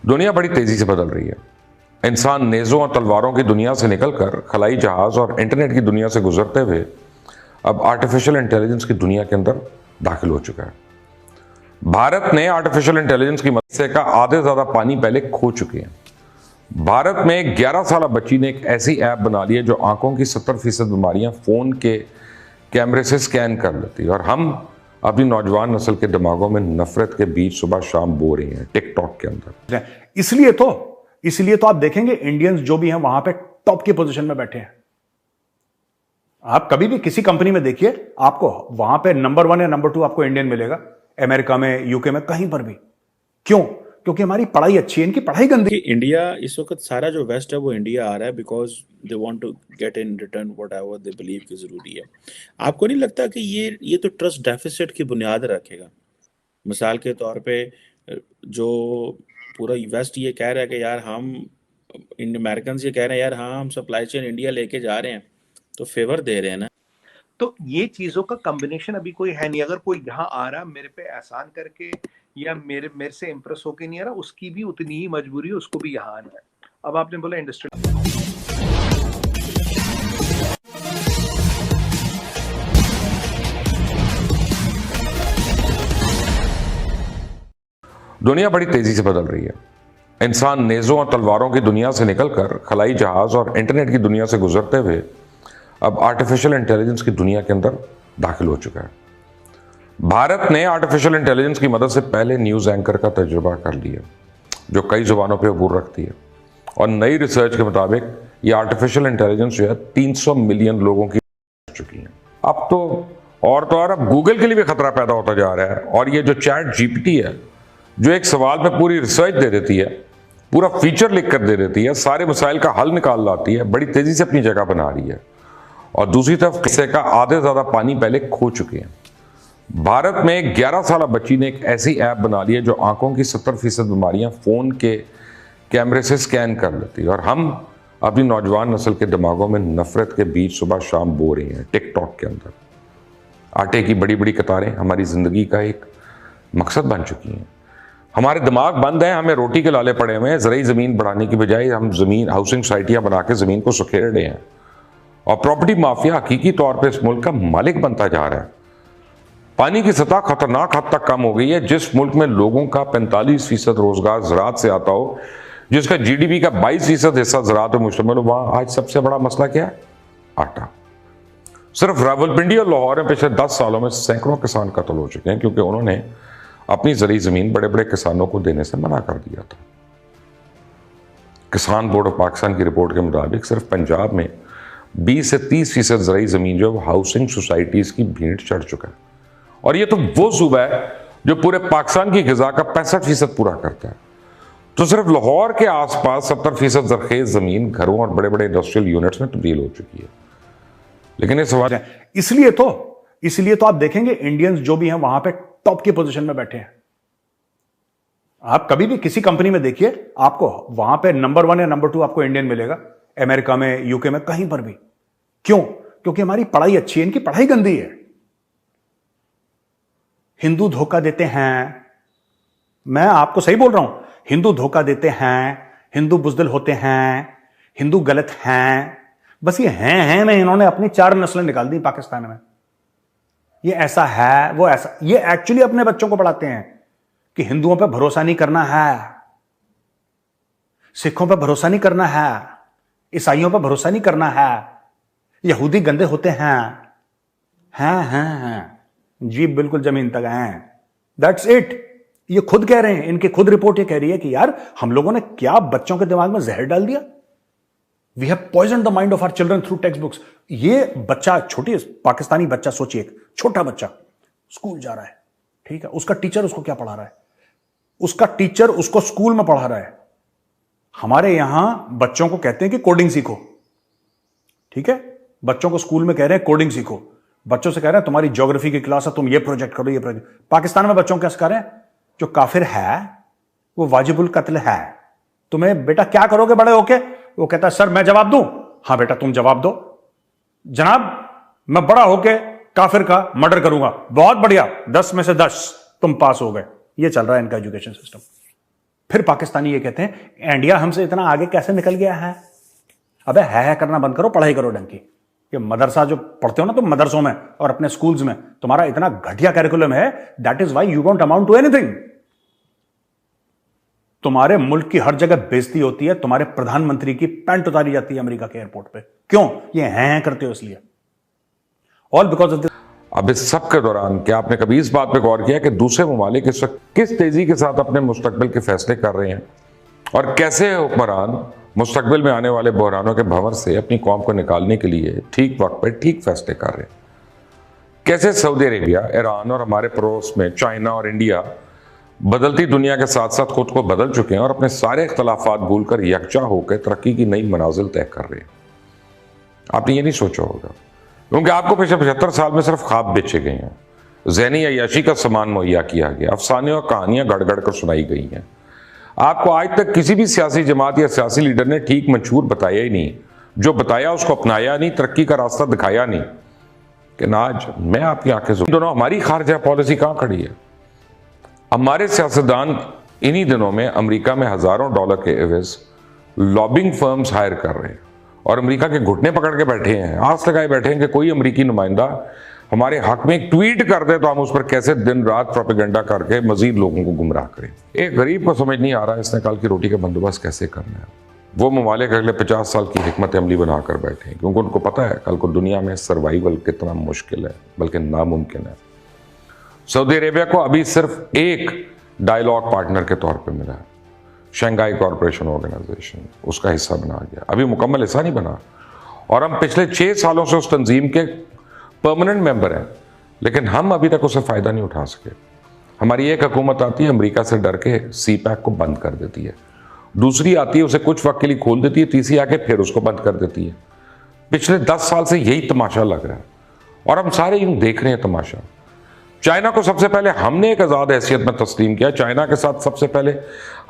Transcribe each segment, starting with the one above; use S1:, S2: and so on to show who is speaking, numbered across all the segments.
S1: दुनिया बड़ी तेजी से बदल रही है। इंसान नेज़ों और तलवारों की दुनिया से निकलकर खलाई जहाज और इंटरनेट की दुनिया से गुजरते हुए अब आर्टिफिशियल इंटेलिजेंस की दुनिया के अंदर दाखिल हो चुका है। भारत ने आर्टिफिशियल इंटेलिजेंस की मदद से का आधे ज्यादा पानी पहले खो चुके हैं। भारत में एक 11 साल बच्ची ने एक ऐसी ऐप बना ली है जो आंखों की 70% बीमारियां फोन के कैमरे से स्कैन कर लेती है, और हम अपनी नौजवान नस्ल के दिमागों में नफरत के बीच सुबह शाम बो रही हैं टिकटॉक के अंदर।
S2: इसलिए तो आप देखेंगे इंडियंस जो भी हैं वहां पे टॉप की पोजीशन में बैठे हैं। आप कभी भी किसी कंपनी में देखिए, आपको वहां पे नंबर 1 या नंबर 2 आपको इंडियन मिलेगा, अमेरिका में, यूके में, कहीं पर भी। क्यों? क्योंकि हमारी पढ़ाई अच्छी है, इनकी पढ़ाई गंदी।
S3: इंडिया इस वक्त सारा जो वेस्ट है वो इंडिया आ रहा है because they want to get in return whatever they believe कि जरूरी है। आपको नहीं लगता कि ये तो ट्रस्ट डेफिसिट की बुनियाद रखेगा? मिसाल के तौर पे जो पूरा वेस्ट ये कह रहा है कि यार हम अमेरिकन ये कह रहे हैं यार हाँ हम सप्लाई चेन इंडिया लेके जा रहे हैं, तो फेवर दे रहे हैं ना।
S4: तो ये चीजों का कॉम्बिनेशन अभी कोई है नहीं। अगर कोई यहाँ आ रहा मेरे पे एहसान करके या मेरे से इंप्रेस होके नहीं आ रहा, उसकी भी उतनी ही मजबूरी है, उसको भी यहाँ आना है। अब आपने बोला इंडस्ट्री,
S1: दुनिया बड़ी तेजी से बदल रही है। इंसान नेज़ों और तलवारों की दुनिया से निकलकर खलाई जहाज और इंटरनेट की दुनिया से गुजरते हुए अब आर्टिफिशियल इंटेलिजेंस की दुनिया के अंदर दाखिल हो चुका है। भारत ने आर्टिफिशियल इंटेलिजेंस की मदद से पहले न्यूज़ एंकर का तजुर्बा कर लिया, जो कई जुबानों पर अबूर रखती है, और नई रिसर्च के मुताबिक ये आर्टिफिशियल इंटेलिजेंस जो है 300 मिलियन लोगों की चुकी है। अब तो और अब गूगल के लिए भी खतरा पैदा होता जा रहा है। और ये जो चैट जीपीटी है, जो एक सवाल पे पूरी रिसर्च दे देती है, पूरा फीचर लिख कर दे देती है, सारे मसाइल का हल निकाल लाती है, बड़ी तेजी से अपनी जगह बना रही है। और दूसरी तरफ किस्से का आधे ज्यादा पानी पहले खो चुके हैं। भारत में एक 11 साल बच्ची ने एक ऐसी ऐप बना ली है जो आंखों की 70% बीमारियां फोन के कैमरे से स्कैन कर लेती है, और हम अपनी नौजवान नस्ल के दिमागों में नफरत के बीच सुबह शाम बो रही हैं टिकटॉक के अंदर। आटे की बड़ी बड़ी कतारें हमारी जिंदगी का एक मकसद बन चुकी हैं। हमारे दिमाग बंद हैं, हमें रोटी के लाले पड़े हुए हैं। ज़रूरी ज़मीन बढ़ाने की बजाय हम ज़मीन हाउसिंग सोसाइटियाँ बना के ज़मीन को सुखेड़ रहे हैं, और प्रॉपर्टी माफिया हकीकी तौर पे इस मुल्क का मालिक बनता जा रहा है। पानी की सतह खतरनाक हद तक कम हो गई है। जिस मुल्क में लोगों का 45% रोजगार ज़राअत से आता हो, जिसका जीडीपी का 22% हिस्सा ज़राअत पर मुश्तमिल हो, वहाँ आज सबसे बड़ा मसला क्या है? आटा। सिर्फ रावलपिंडी और लाहौर में पिछले 10 सालों में सैकड़ों किसान कत्ल हो चुके हैं, क्योंकि उन्होंने अपनी ज़रूरी ज़मीन बड़े बड़े किसानों को देने से मना कर दिया था। किसान बोर्ड ऑफ पाकिस्तान की रिपोर्ट के मुताबिक सिर्फ पंजाब में 20 से 30% ज़रूरी ज़मीन जो हाउसिंग सोसाइटीज़ की भीड़ चढ़ चुका है। और ये तो वो सूबा है जो पूरे पाकिस्तान की ग़िज़ा का 65% पूरा करता है। तो सिर्फ लाहौर के आसपास 70% ज़रखेज़ ज़मीन घरों और बड़े बड़े इंडस्ट्रियल यूनिट्स में तब्दील हो चुकी है। लेकिन ये सवाल है,
S2: इसलिए तो आप देखेंगे इंडियंस जो भी हैं वहां पे टॉप की पोजीशन में बैठे हैं। आप कभी भी किसी कंपनी में देखिए, आपको वहां पे नंबर 1 या नंबर 2 आपको इंडियन मिलेगा, अमेरिका में, यूके में, कहीं पर भी। क्यों? क्योंकि हमारी पढ़ाई अच्छी है, इनकी पढ़ाई गंदी है। हिंदू धोखा देते हैं, मैं आपको सही बोल रहा हूं, हिंदू धोखा देते हैं, हिंदू बुजदिल होते हैं, हिंदू गलत हैं। बस ये हैं में इन्होंने अपनी 4 नस्लें निकाल दी पाकिस्तान में। ये ऐसा है, वो ऐसा। ये एक्चुअली अपने बच्चों को पढ़ाते हैं कि हिंदुओं पे भरोसा नहीं करना है, सिखों पे भरोसा नहीं करना है, ईसाइयों पे भरोसा नहीं करना है, यहूदी गंदे होते हैं। हैं जी, बिल्कुल जमीन तक हैं। That's it. ये खुद कह रहे हैं, इनकी खुद रिपोर्ट ये कह रही है कि यार हम लोगों ने क्या बच्चों के दिमाग में जहर डाल दिया। We have poison the mind of our children through text books. ये बच्चा, छोटी पाकिस्तानी बच्चा, सोचिए, एक छोटा बच्चा स्कूल जा रहा है, ठीक है, उसका टीचर उसको क्या पढ़ा रहा है? उसका टीचर उसको स्कूल में पढ़ा रहा है। हमारे यहां बच्चों को कहते हैं कि कोडिंग सीखो, ठीक है, बच्चों को स्कूल में कह रहे हैं कोडिंग सीखो। बच्चों से कह रहे हैं तुम्हारी ज्योग्राफी की क्लास है, तुम ये प्रोजेक्ट करो, ये प्रोजेक्ट। पाकिस्तान में बच्चों को क्या सिखा रहे हैं? जो काफिर है वो वाजिबुल कत्ल है, तुम्हें बेटा क्या करोगे बड़े होके? वो कहता है सर मैं जवाब दूं। हाँ बेटा तुम जवाब दो। जनाब मैं बड़ा होके काफिर का मर्डर करूंगा। बहुत बढ़िया, 10 में से 10 तुम पास हो गए। ये चल रहा है इनका एजुकेशन सिस्टम। फिर पाकिस्तानी ये कहते हैं इंडिया हमसे इतना आगे कैसे निकल गया है। अबे है करना बंद करो, पढ़ाई करो ढंग की। ये मदरसा जो पढ़ते हो ना तुम मदरसों में और अपने स्कूल्स में, तुम्हारा इतना घटिया कैरिकुलम है, that is why you don't amount to anything. तुम्हारे मुल्क की हर जगह बेइज्जती होती है, तुम्हारे प्रधानमंत्री की पैंट उतारी जाती है अमेरिका के एयरपोर्ट पे। क्यों? ये हैं करते हो इसलिए, ऑल बिकॉज ऑफ दिस।
S1: अब इस सब के दौरान क्या आपने कभी इस बात पे गौर किया कि दूसरे ममालिक इस वक्त किस तेजी के साथ अपने मुस्तकबिल के फैसले कर रहे हैं और कैसे हुक्मरान मुस्तकबिल में आने वाले बहरानों के भंवर से अपनी कौम को निकालने के लिए ठीक वक्त पर ठीक फैसले कर रहे हैं। कैसे सऊदी अरेबिया, ईरान और हमारे पड़ोस में चाइना और इंडिया बदलती दुनिया के साथ साथ खुद को बदल चुके हैं और अपने सारे इख्तलाफात भूलकर यकजा होकर तरक्की की नई मनाजिल तय कर रहे हैं। आपने ये नहीं सोचा होगा, क्योंकि आपको पिछले 75 साल में सिर्फ ख्वाब बेचे गए हैं, ज़हनी अय्याशी का सामान मुहैया किया गया, अफसाने और कहानियां गढ़ गढ़ कर सुनाई गई हैं। आपको आज तक किसी भी सियासी जमात या सियासी लीडर ने ठीक मंशूर बताया ही नहीं, जो बताया उसको अपनाया नहीं, तरक्की का रास्ता दिखाया नहीं। कि आज मैं आपकी आंखें से दोनों हमारी खारजा पॉलिसी कहां खड़ी है। हमारे सियासतदान इन्हीं दिनों में अमेरिका में हजारों डॉलर के एवज लॉबिंग फर्म्स हायर कर रहे हैं और अमेरिका के घुटने पकड़ के बैठे हैं, आस लगाए बैठे हैं कि कोई अमेरिकी नुमाइंदा हमारे हक में एक ट्वीट कर दे तो हम उस पर कैसे दिन रात प्रोपेगेंडा करके मजीद लोगों को गुमराह करें। एक गरीब को समझ नहीं आ रहा इसने कल की रोटी का बंदोबस्त कैसे करना है। वो ममालिक अगले 50 साल की हिकमत अमली बनाकर बैठे हैं, क्योंकि उनको पता है कल को दुनिया में सर्वाइवल कितना मुश्किल है, बल्कि नामुमकिन है। सऊदी अरेबिया को अभी सिर्फ एक डायलॉग पार्टनर के तौर पे मिला है, शंघाई कॉरपोरेशन ऑर्गेनाइजेशन, उसका हिस्सा बना गया, अभी मुकम्मल हिस्सा नहीं बना। और हम पिछले 6 सालों से उस तंजीम के परमानेंट मेंबर हैं, लेकिन हम अभी तक उससे फ़ायदा नहीं उठा सके। हमारी एक हुकूमत आती है, अमेरिका से डर के CPEC को बंद कर देती है, दूसरी आती है उसे कुछ वक्त के लिए खोल देती है, तीसरी आके फिर उसको बंद कर देती है। पिछले 10 साल से यही तमाशा लग रहा है और हम सारे यूं देख रहे हैं तमाशा। चाइना को सबसे पहले हमने एक आज़ाद हैसियत में तस्लीम किया। चाइना के साथ सबसे पहले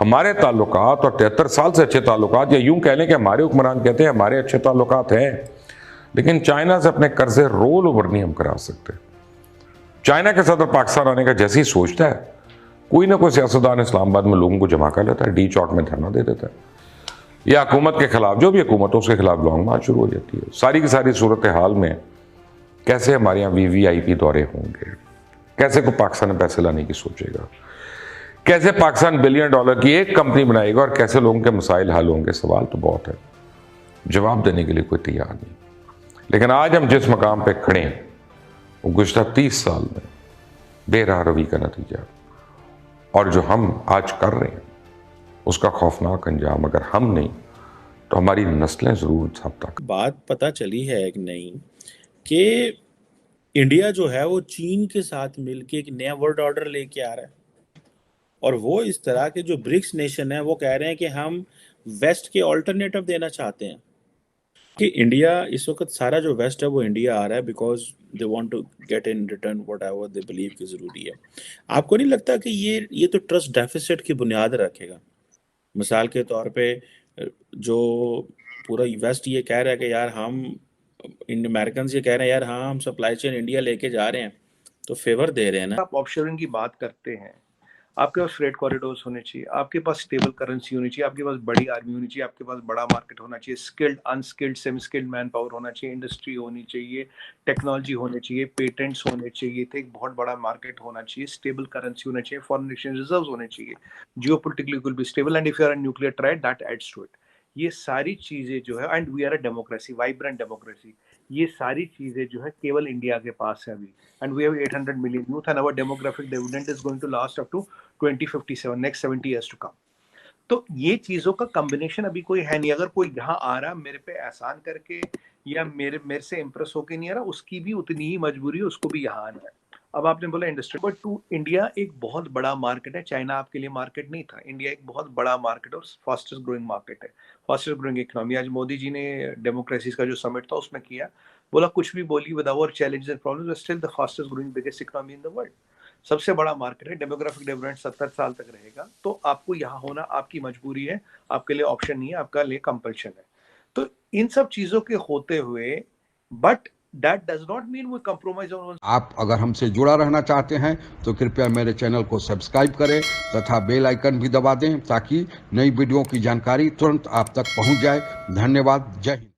S1: हमारे ताल्लुकात और 73 साल से अच्छे ताल्लुकात, या यूं कह लें कि हमारे हुक्मरान कहते हैं हमारे अच्छे ताल्लुकात हैं, लेकिन चाइना से अपने कर्जे रोल ओवर नहीं हम करा सकते। चाइना के सदर पाकिस्तान आने का जैसे ही सोचता है, कोई ना कोई सियासतदान इस्लामाबाद में लोगों को जमा कर लेता है, डी चौक में धरना दे देता है या हुकूमत के खिलाफ, जो भी हुकूमत हो उसके खिलाफ लॉन्ग मार्च शुरू हो जाती है। सारी की सारी सूरत हाल में कैसे हमारे यहाँ VVIP दौरे होंगे, कैसे को पाकिस्तान में पैसे लाने की सोचेगा, कैसे पाकिस्तान $1 बिलियन की एक कंपनी बनाएगा और कैसे लोगों के मसाइल हल होंगे। सवाल तो बहुत है, जवाब देने के लिए कोई तैयार नहीं। लेकिन आज हम जिस मकाम पे खड़े हैं वो गुज़श्ता 30 साल में बेराह रवी का नतीजा, और जो हम आज कर रहे हैं उसका खौफनाक अंजाम अगर हम नहीं तो हमारी नस्लें ज़रूर सब तक।
S3: बात पता चली है कि नहीं कि इंडिया जो है वो चीन के साथ मिलके एक नया वर्ल्ड ऑर्डर लेके आ रहा है, और वो इस तरह के जो ब्रिक्स नेशन है वो कह रहे हैं कि हम वेस्ट के ऑल्टरनेटिव देना चाहते हैं। कि इंडिया इस वक्त सारा जो वेस्ट है वो इंडिया आ रहा है because they want to get in return whatever they believe कि ज़रूरी है। आपको नहीं लगता कि ये तो ट्रस्ट डेफिसिट की बुनियाद रखेगा? मिसाल के तौर पे जो पूरा वेस्ट ये कह रहा है कि यार हम अमेरिकन ये कह रहे हैं यार हाँ हम सप्लाई चेन इंडिया लेके जा रहे हैं, तो फेवर दे रहे हैं ना।
S4: आप ऑफशोरिंग की बात करते हैं, आपके पास फ्रेट कॉरिडोर्स होने चाहिए, आपके पास स्टेबल करेंसी होनी चाहिए, आपके पास बड़ी आर्मी होनी चाहिए, आपके पास बड़ा मार्केट होना चाहिए, skilled unskilled semi skilled man power होना चाहिए, इंडस्ट्री होनी चाहिए, टेक्नोलॉजी होनी चाहिए, पेटेंट्स होने चाहिए थे, एक बहुत बड़ा मार्केट होना चाहिए, स्टेबल करेंसी होना चाहिए, फॉरेन एक्सचेंज रिजर्व्स होने चाहिए, geopolitically will be stable, and if you are a nuclear triad that adds to it. ये सारी चीजें जो है, and we are a democracy, vibrant democracy, ये सारी चीजें जो है केवल इंडिया के पास है अभी। And we have 800 million youth and our demographic dividend is going to last up to 2057, next 70 years to come. तो ये चीजों का कॉम्बिनेशन अभी कोई है नहीं। अगर कोई यहाँ आ रहा मेरे पे एहसान करके या मेरे से इम्प्रेस होके नहीं आ रहा, उसकी भी उतनी ही मजबूरी है, उसको भी यहाँ आना है। अब आपने बोला इंडस्ट्री, बट टू इंडिया एक बहुत बड़ा मार्केट है, चाइना आपके लिए मार्केट नहीं था। इंडिया एक बहुत बड़ा मार्केट और फास्टेस्ट ग्रोइंग मार्केट है, फास्टेस्ट ग्रोइंग इकोनॉमी। आज मोदी जी ने डेमोक्रेसीज का जो समिट था उसमें किया, बोला कुछ भी बोली, with our challenges and problems still the fastest growing biggest economy in the world. सबसे बड़ा मार्केट है, डेमोग्राफिक डिविडेंड 70 साल तक रहेगा। तो आपको यहाँ होना आपकी मजबूरी है, आपके लिए ऑप्शन नहीं है, आपका लिए कंपल्शन है। तो इन सब चीजों के होते हुए but That does not mean we compromise on.
S5: आप अगर हमसे जुड़ा रहना चाहते हैं तो कृपया मेरे चैनल को सब्सक्राइब करें तथा बेल आइकन भी दबा दें ताकि नई वीडियो की जानकारी तुरंत आप तक पहुंच जाए। धन्यवाद। जय हिंद।